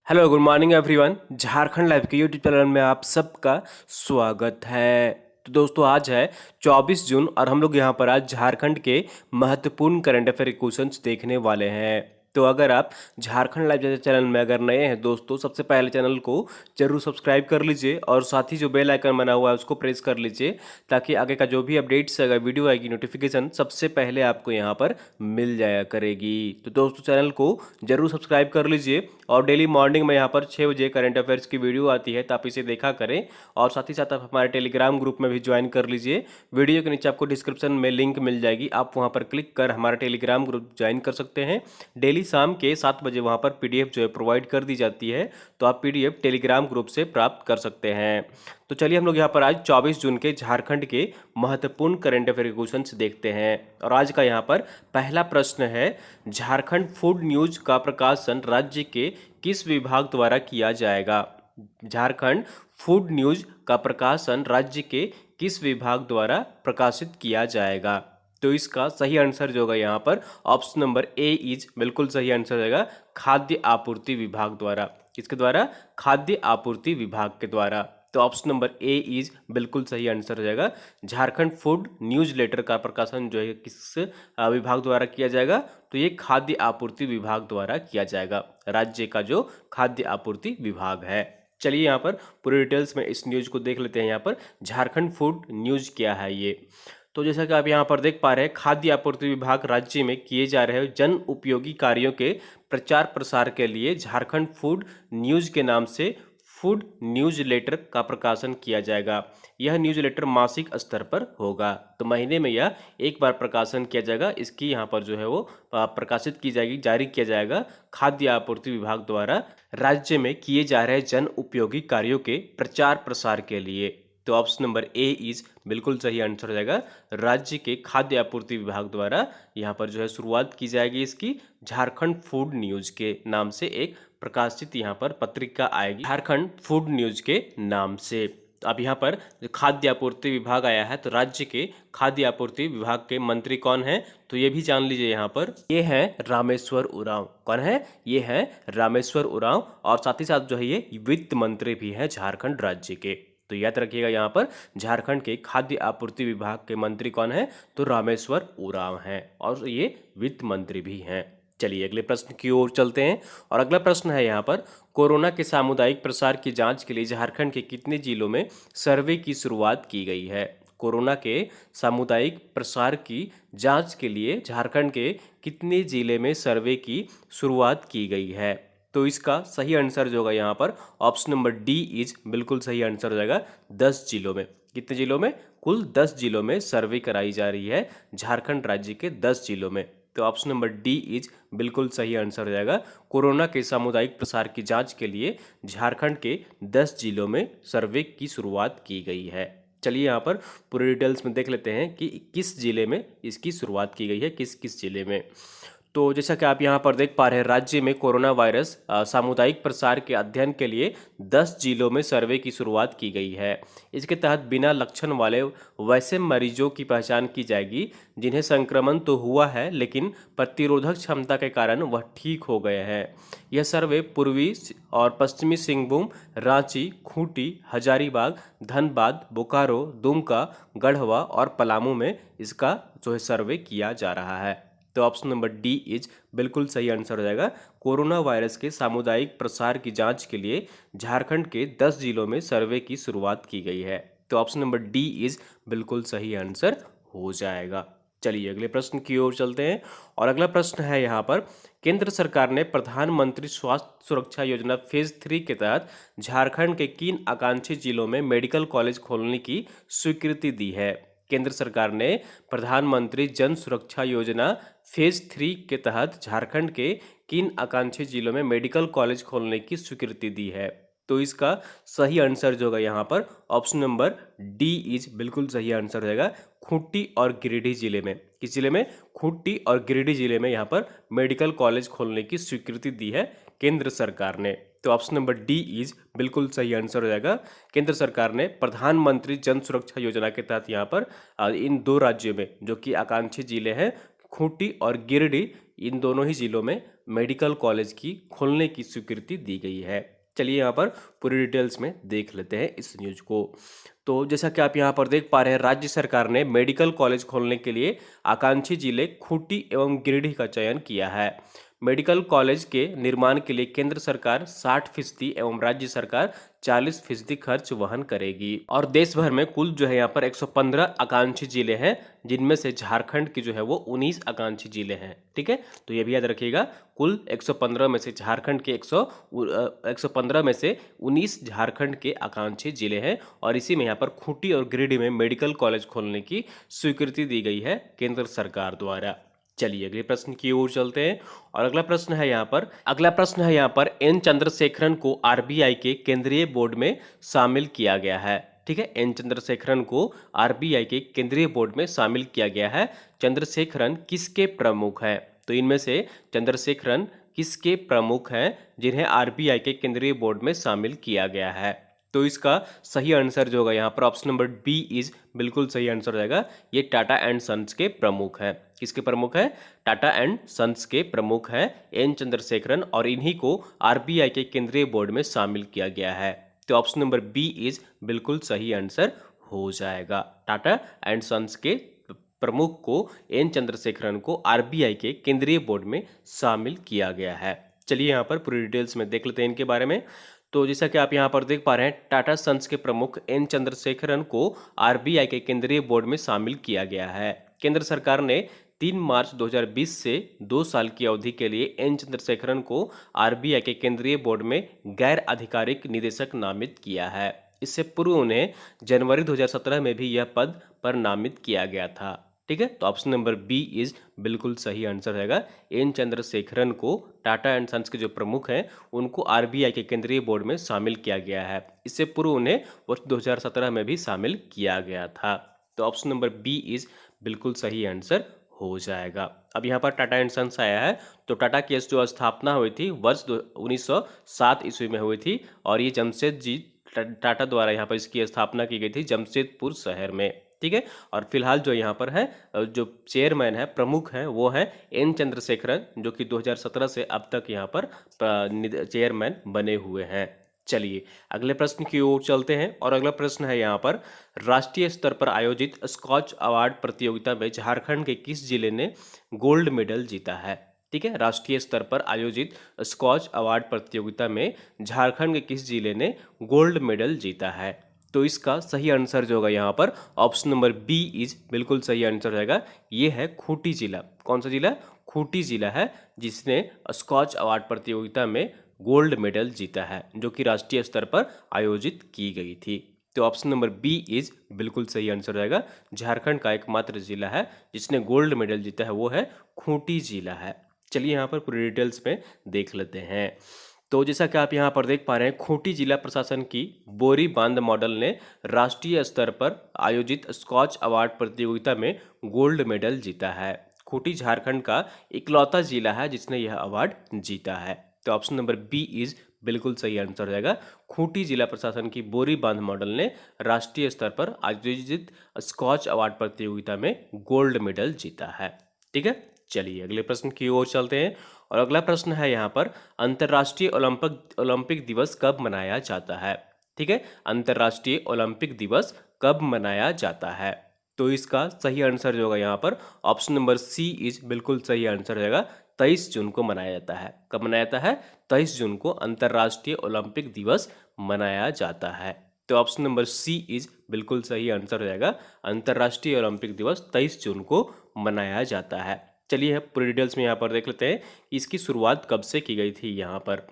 Hello good morning everyone. Jharkhand live के YouTube channel में आप सबका स्वागत है। तो दोस्तों आज है 24 जून और हम लोग यहाँ पर आज झारखंड के महत्वपूर्ण करंट अफेयर क्वेश्चंस देखने वाले हैं। तो अगर आप झारखंड लाइव जैसे चैनल में अगर नए हैं दोस्तों, सबसे पहले चैनल को जरूर सब्सक्राइब कर लीजिए और साथ ही जो बेल आइकन बना हुआ है उसको प्रेस कर लीजिए, ताकि आगे का जो भी अपडेट्स अगर वीडियो आएगी नोटिफिकेशन सबसे पहले आपको यहाँ पर मिल जाया करेगी। तो दोस्तों चैनल को जरूर सब्सक्राइब कर लीजिए और डेली मॉर्निंग में यहाँ पर 6 बजे करंट अफेयर्स की वीडियो आती है, तो आप इसे देखा करें। और साथ ही साथ आप हमारे टेलीग्राम ग्रुप में भी ज्वाइन कर लीजिए। वीडियो के नीचे आपको डिस्क्रिप्शन में लिंक मिल जाएगी, आप वहाँ पर क्लिक कर हमारा टेलीग्राम ग्रुप ज्वाइन कर सकते हैं। डेली शाम के 7 बजे वहाँ पर पीडीएफ जो है प्रोवाइड कर दी जाती है, तो आप पीडीएफ टेलीग्राम ग्रुप से प्राप्त कर सकते हैं। तो चलिए हम लोग यहाँ पर आज 24 जून के झारखंड के महत्वपूर्ण करंट अफेयर क्वेश्चंस देखते हैं। और आज का यहाँ पर पहला प्रश्न है, झारखंड फूड न्यूज का प्रकाशन राज्य के किस विभाग द्वारा किया जाएगा? झारखंड फूड न्यूज का प्रकाशन राज्य के किस विभाग द्वारा प्रकाशित किया जाएगा? तो इसका सही आंसर जो होगा यहाँ पर ऑप्शन नंबर ए इज बिल्कुल सही आंसर रहेगा, खाद्य आपूर्ति विभाग द्वारा। किसके द्वारा? खाद्य आपूर्ति विभाग के द्वारा। तो ऑप्शन नंबर ए इज बिल्कुल सही आंसर हो जाएगा। झारखंड फूड न्यूज लेटर का प्रकाशन जो है किस विभाग द्वारा किया जाएगा? तो ये खाद्य आपूर्ति विभाग द्वारा किया जाएगा, राज्य का जो खाद्य आपूर्ति विभाग है। चलिए यहाँ पर पूरे डिटेल्स में इस न्यूज को देख लेते हैं। यहाँ पर झारखंड फूड न्यूज क्या है ये। तो जैसा कि आप यहाँ पर देख पा रहे हैं, खाद्य आपूर्ति विभाग राज्य में किए जा रहे जन उपयोगी कार्यों के प्रचार प्रसार के लिए झारखंड फूड न्यूज के नाम से फूड न्यूज लेटर का प्रकाशन किया जाएगा। यह न्यूज लेटर मासिक स्तर पर होगा, तो महीने में यह एक बार प्रकाशन किया जाएगा। इसकी यहाँ पर जो है वो प्रकाशित की जाएगी, जारी किया जाएगा खाद्य आपूर्ति विभाग द्वारा राज्य में किए जा रहे जन उपयोगी कार्यों के प्रचार प्रसार के लिए। तो ऑप्शन नंबर ए इज बिल्कुल सही आंसर हो जाएगा, राज्य के खाद्य आपूर्ति विभाग द्वारा यहाँ पर जो है शुरुआत की जाएगी इसकी। झारखंड फूड न्यूज के नाम से एक प्रकाशित यहाँ पर पत्रिका आएगी झारखंड फूड न्यूज के नाम से। तो अब यहाँ पर जो खाद्य आपूर्ति विभाग आया है, तो राज्य के खाद्य आपूर्ति विभाग के मंत्री कौन है? तो ये भी जान लीजिए यहाँ पर, ये है रामेश्वर उरांव। कौन है? ये है रामेश्वर उरांव। और साथ ही साथ जो है ये वित्त मंत्री भी हैं झारखंड राज्य के। तो याद रखिएगा यहाँ पर झारखंड के खाद्य आपूर्ति विभाग के मंत्री कौन है? तो रामेश्वर उरांव हैं और ये वित्त मंत्री भी हैं। चलिए अगले प्रश्न की ओर चलते हैं। और अगला प्रश्न है यहाँ पर, कोरोना के सामुदायिक प्रसार की जांच के लिए झारखंड के कितने जिलों में सर्वे की शुरुआत की गई है? कोरोना के सामुदायिक प्रसार की जांच के लिए झारखंड के कितने जिले में सर्वे की शुरुआत की गई है? तो इसका सही आंसर जो होगा यहाँ पर ऑप्शन नंबर डी इज बिल्कुल सही आंसर हो जाएगा, 10 जिलों में। कितने जिलों में? कुल 10 जिलों में सर्वे कराई जा रही है झारखंड राज्य के 10 जिलों में। तो ऑप्शन नंबर डी इज बिल्कुल सही आंसर हो जाएगा। कोरोना के सामुदायिक प्रसार की जांच के लिए झारखंड के 10 जिलों में सर्वे की शुरुआत की गई है। चलिए यहाँ पर पूरे डिटेल्स में देख लेते हैं कि किस जिले में इसकी शुरुआत की गई है, किस किस जिले में। तो जैसा कि आप यहाँ पर देख पा रहे हैं, राज्य में कोरोना वायरस सामुदायिक प्रसार के अध्ययन के लिए 10 जिलों में सर्वे की शुरुआत की गई है। इसके तहत बिना लक्षण वाले वैसे मरीजों की पहचान की जाएगी जिन्हें संक्रमण तो हुआ है लेकिन प्रतिरोधक क्षमता के कारण वह ठीक हो गए हैं। यह सर्वे पूर्वी और पश्चिमी सिंहभूम, रांची, खूंटी, हजारीबाग, धनबाद, बोकारो, दुमका, गढ़वा और पलामू में इसका जो है सर्वे किया जा रहा है। तो ऑप्शन नंबर डी इज बिल्कुल सही आंसर हो जाएगा। कोरोना वायरस के सामुदायिक प्रसार की जांच के लिए झारखंड के 10 जिलों में सर्वे की शुरुआत की गई है। तो ऑप्शन नंबर डी इज बिल्कुल सही आंसर हो जाएगा। चलिए अगले प्रश्न की ओर चलते हैं। और अगला प्रश्न है यहाँ पर, केंद्र सरकार ने प्रधानमंत्री स्वास्थ्य सुरक्षा योजना फेज 3 के तहत झारखंड के किन आकांक्षी जिलों में मेडिकल कॉलेज खोलने की स्वीकृति दी है? केंद्र सरकार ने प्रधानमंत्री जन सुरक्षा योजना फेज 3 के तहत झारखंड के किन आकांक्षी जिलों में मेडिकल कॉलेज खोलने की स्वीकृति दी है? तो इसका सही आंसर जो होगा यहाँ पर ऑप्शन नंबर डी इज बिल्कुल सही आंसर हो जाएगा, खूंटी और गिरिडीह जिले में। किस जिले में? खूंटी और गिरिडीह जिले में यहाँ पर मेडिकल कॉलेज खोलने की स्वीकृति दी है केंद्र सरकार ने। तो ऑप्शन नंबर डी इज बिल्कुल सही आंसर हो जाएगा। केंद्र सरकार ने प्रधानमंत्री जन सुरक्षा योजना के तहत यहाँ पर इन 2 राज्यों में जो कि आकांक्षी जिले हैं खूंटी और गिरिडीह, इन दोनों ही जिलों में मेडिकल कॉलेज की खोलने की स्वीकृति दी गई है। चलिए यहाँ पर पूरी डिटेल्स में देख लेते हैं इस न्यूज को। तो जैसा कि आप यहाँ पर देख पा रहे हैं, राज्य सरकार ने मेडिकल कॉलेज खोलने के लिए आकांक्षी जिले खूंटी एवं गिरिडीह का चयन किया है। मेडिकल कॉलेज के निर्माण के लिए केंद्र सरकार 60% एवं राज्य सरकार 40% खर्च वहन करेगी। और देश भर में कुल जो है यहाँ पर 115 आकांक्षी जिले हैं, जिनमें से झारखंड की जो है वो 19 आकांक्षी जिले हैं। ठीक है, तो ये भी याद रखिएगा, कुल 115 में से झारखंड के 115 में से 19 झारखंड के आकांक्षी जिले हैं। और इसी में यहाँ पर खूंटी और गिरिडीह में मेडिकल कॉलेज खोलने की स्वीकृति दी गई है केंद्र सरकार द्वारा। चलिए अगले प्रश्न की ओर चलते हैं। और अगला प्रश्न है यहाँ पर एन चंद्रशेखरन को आरबीआई के केंद्रीय बोर्ड में शामिल किया गया है। ठीक है, एन चंद्रशेखरन को आरबीआई के केंद्रीय बोर्ड में शामिल किया गया है। चंद्रशेखरन किसके प्रमुख हैं? तो इनमें से चंद्रशेखरन किसके प्रमुख हैं जिन्हें आरबीआई के केंद्रीय बोर्ड में शामिल किया गया है? तो इसका सही आंसर जो होगा यहाँ पर ऑप्शन नंबर बी इज बिल्कुल सही आंसर हो जाएगा। ये टाटा एंड सन्स के प्रमुख हैं। किसके प्रमुख हैं? टाटा एंड सन्स के प्रमुख हैं एन चंद्रशेखरन, और इन्हीं को आरबीआई के केंद्रीय बोर्ड में शामिल किया गया है। तो ऑप्शन नंबर बी इज बिल्कुल सही आंसर हो जाएगा। टाटा एंड सन्स के प्रमुख को एन चंद्रशेखरन को आरबीआई के केंद्रीय बोर्ड में शामिल किया गया है। चलिए यहाँ पर पूरी डिटेल्स में देख लेते हैं इनके बारे में। तो जैसा कि आप यहाँ पर देख पा रहे हैं, टाटा सन्स के प्रमुख एन चंद्रशेखरन को आरबीआई के केंद्रीय बोर्ड में शामिल किया गया है। केंद्र सरकार ने 3 मार्च 2020 से 2 साल की अवधि के लिए एन चंद्रशेखरन को आरबीआई के केंद्रीय बोर्ड में गैर आधिकारिक निदेशक नामित किया है। इससे पूर्व उन्हें जनवरी 2017 में भी यह पद पर नामित किया गया था। ठीक है, तो ऑप्शन नंबर बी इज बिल्कुल सही आंसर रहेगा। एन चंद्रशेखरन को टाटा एंड सन्स के जो प्रमुख हैं उनको आरबीआई के केंद्रीय बोर्ड में शामिल किया गया है। इससे पूर्व उन्हें वर्ष 2017 में भी शामिल किया गया था। तो ऑप्शन नंबर बी इज बिल्कुल सही आंसर हो जाएगा। अब यहाँ पर टाटा एंड सन्स आया है, तो टाटा की जो स्थापना हुई थी वर्ष 1907 ईस्वी में हुई थी, और ये जमशेद जी टाटा द्वारा यहाँ पर इसकी स्थापना की गई थी जमशेदपुर शहर में। ठीक है, और फिलहाल जो यहाँ पर है जो चेयरमैन है, प्रमुख हैं, वो हैं एन चंद्रशेखरन, जो कि 2017 से अब तक यहाँ पर चेयरमैन बने हुए हैं। चलिए अगले प्रश्न की ओर चलते हैं। और अगला प्रश्न है यहाँ पर, राष्ट्रीय स्तर पर आयोजित स्कॉच अवार्ड प्रतियोगिता में झारखंड के किस जिले ने गोल्ड मेडल जीता है? ठीक है, राष्ट्रीय स्तर पर आयोजित स्कॉच अवार्ड प्रतियोगिता में झारखंड के किस जिले ने गोल्ड मेडल जीता है? तो इसका सही आंसर जो होगा यहाँ पर ऑप्शन नंबर बी इज बिल्कुल सही आंसर रहेगा। ये है खूंटी जिला। कौन सा जिला? खूंटी जिला है जिसने स्कॉच अवार्ड प्रतियोगिता में गोल्ड मेडल जीता है, जो कि राष्ट्रीय स्तर पर आयोजित की गई थी। तो ऑप्शन नंबर बी इज बिल्कुल सही आंसर रहेगा। झारखंड का एकमात्र जिला है जिसने गोल्ड मेडल जीता है, वो है खूंटी जिला है। चलिए यहाँ पर पूरी डिटेल्स में देख लेते हैं। तो जैसा कि आप यहाँ पर देख पा रहे हैं, खूंटी जिला प्रशासन की बोरी बांध मॉडल ने राष्ट्रीय स्तर पर आयोजित स्कॉच अवार्ड प्रतियोगिता में गोल्ड मेडल जीता है। खूंटी झारखंड का इकलौता जिला है जिसने यह अवार्ड जीता है। तो ऑप्शन नंबर बी इज बिल्कुल सही आंसर रहेगा। खूंटी जिला प्रशासन की बोरी बांध मॉडल ने राष्ट्रीय स्तर पर आयोजित स्कॉच अवार्ड प्रतियोगिता में गोल्ड मेडल जीता है। ठीक है, चलिए अगले प्रश्न की ओर चलते हैं। और अगला प्रश्न है यहाँ पर, अंतर्राष्ट्रीय ओलंपिक दिवस कब मनाया जाता है? ठीक है, अंतर्राष्ट्रीय ओलंपिक दिवस कब मनाया जाता है? तो इसका सही आंसर जो होगा यहाँ पर ऑप्शन नंबर सी इज बिल्कुल सही आंसर रहेगा। 23 जून को मनाया जाता है। कब मनाया जाता है? 23 जून को अंतर्राष्ट्रीय ओलंपिक दिवस मनाया जाता है। तो ऑप्शन नंबर सी इज बिल्कुल सही आंसर रहेगा। अंतर्राष्ट्रीय ओलंपिक दिवस 23 जून को मनाया जाता है। चलिए पूरी डिटेल्स में यहाँ पर देख लेते हैं कि इसकी शुरुआत कब से की गई थी। यहाँ पर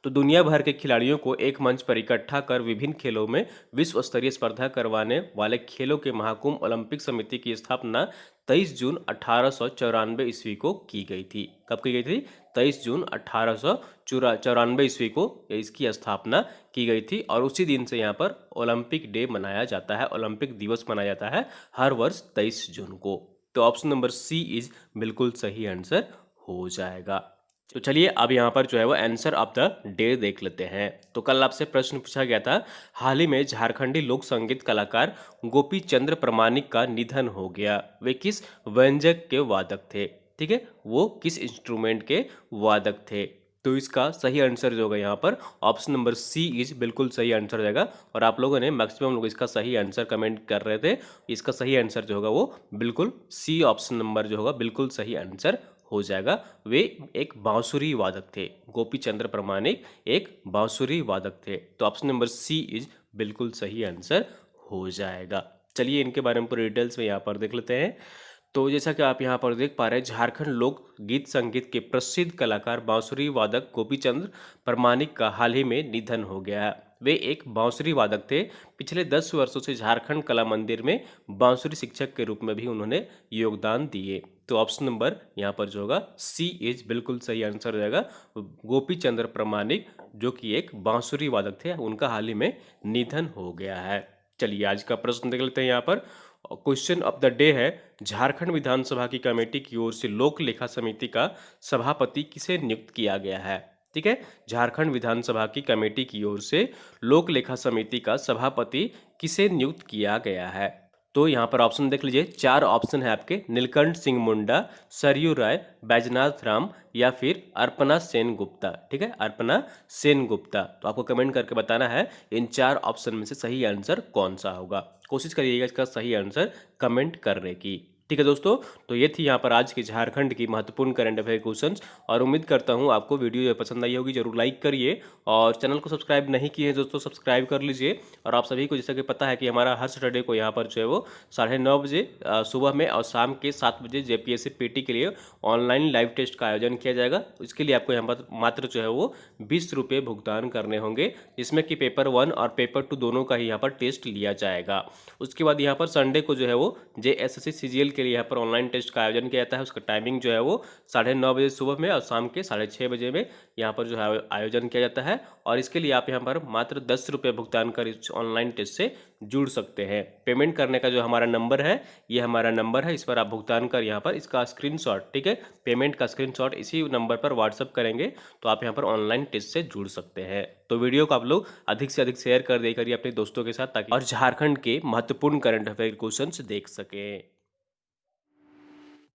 तो दुनिया भर के खिलाड़ियों को एक मंच पर इकट्ठा कर विभिन्न खेलों में विश्व स्तरीय स्पर्धा करवाने वाले खेलों के महाकुंभ ओलंपिक समिति की स्थापना 23 जून 1894 ईस्वी को की गई थी। कब की गई थी? 23 जून 1894 ईस्वी को इसकी स्थापना की गई थी, और उसी दिन से यहाँ पर ओलंपिक डे मनाया जाता है, ओलंपिक दिवस मनाया जाता है हर वर्ष 23 जून को। तो ऑप्शन नंबर सी इज बिल्कुल सही आंसर हो जाएगा। तो चलिए अब यहाँ पर जो है वो आंसर ऑफ द डे देख लेते हैं। तो कल आपसे प्रश्न पूछा गया था, हाल ही में झारखंडी लोक संगीत कलाकार गोपी चंद्र प्रमाणिक का निधन हो गया। वे किस व्यंजक के वादक थे? ठीक है, वो किस इंस्ट्रूमेंट के वादक थे। तो इसका सही आंसर जो होगा यहाँ पर ऑप्शन नंबर सी इज बिल्कुल सही आंसर हो जाएगा। और आप लोगों ने मैक्सिमम लोग इसका सही आंसर कमेंट कर रहे थे। इसका सही आंसर जो होगा वो बिल्कुल सी ऑप्शन नंबर जो होगा बिल्कुल सही आंसर हो जाएगा। वे एक बांसुरी वादक थे। गोपी चंद्र प्रमाणिक एक बांसुरी वादक थे। तो ऑप्शन नंबर सी इज बिल्कुल सही आंसर हो जाएगा। चलिए इनके बारे में पूरी डिटेल्स में यहाँ पर देख लेते हैं। तो जैसा कि आप यहाँ पर देख पा रहे हैं, झारखंड लोक गीत संगीत के प्रसिद्ध कलाकार बांसुरी वादक गोपी चंद्र प्रमाणिक का हाल ही में निधन हो गया है। वे एक बांसुरी वादक थे। पिछले 10 वर्षों से झारखंड कला मंदिर में बांसुरी शिक्षक के रूप में भी उन्होंने योगदान दिए। तो ऑप्शन नंबर यहाँ पर जो होगा सी इज बिल्कुल सही आंसर हो जाएगा। गोपी चंद्र प्रमाणिक जो कि एक बांसुरी वादक थे, उनका हाल ही में निधन हो गया है। चलिए आज का प्रश्न देख लेते हैं। यहाँ पर क्वेश्चन ऑफ द डे है, झारखंड विधानसभा की कमेटी की ओर से लोक लेखा समिति का सभापति किसे नियुक्त किया गया है। ठीक है, झारखंड विधानसभा की कमेटी की ओर से लोक लेखा समिति का सभापति किसे नियुक्त किया गया है। तो यहाँ पर ऑप्शन देख लीजिए, 4 ऑप्शन है आपके, नीलकंठ सिंह मुंडा, सरयू राय, बैजनाथ राम या फिर अर्पणा सेन गुप्ता। ठीक है, अर्पणा सेन गुप्ता। तो आपको कमेंट करके बताना है इन 4 ऑप्शन में से सही आंसर कौन सा होगा। कोशिश करिएगा इसका सही आंसर कमेंट करने की। ठीक है दोस्तों, तो ये थी यहाँ पर आज की झारखंड की महत्वपूर्ण करंट अफेयर क्वेश्चंस। और उम्मीद करता हूँ आपको वीडियो पसंद आई होगी। जरूर लाइक करिए और चैनल को सब्सक्राइब नहीं किए हैं दोस्तों, सब्सक्राइब कर लीजिए। और आप सभी को जैसा कि पता है कि हमारा हर सैटरडे को यहाँ पर जो है वो 9:30 बजे सुबह में और शाम के 7 बजे जेपीएससी पीटी के लिए ऑनलाइन लाइव टेस्ट का आयोजन किया जाएगा। इसके लिए आपको यहाँ पर मात्र जो है वो 20 रुपये भुगतान करने होंगे, जिसमें कि पेपर 1 और पेपर 2 दोनों का ही यहाँ पर टेस्ट लिया जाएगा। उसके बाद यहाँ पर संडे को जो है वो JSSC CGL के लिए यहाँ पर ऑनलाइन टेस्ट का आयोजन किया जाता है। उसका टाइमिंग जो है वो 9:30 बजे सुबह में और शाम के 6:30 बजे में यहाँ पर जो है आयोजन किया जाता है। और इसके लिए आप यहाँ पर मात्र 10 रुपये भुगतान कर इस ऑनलाइन टेस्ट से जुड़ सकते हैं। पेमेंट करने का जो हमारा नंबर है, ये हमारा नंबर है, इस पर आप भुगतान कर यहाँ पर इसका स्क्रीनशॉट, ठीक है, पेमेंट का स्क्रीनशॉट इसी नंबर पर व्हाट्सअप करेंगे तो आप यहाँ पर ऑनलाइन टेस्ट से जुड़ सकते हैं। तो वीडियो को आप लोग अधिक से अधिक शेयर कर दे करिए अपने दोस्तों के साथ, ताकि और झारखंड के महत्वपूर्ण करंट अफेयर क्वेश्चंस देख सकें।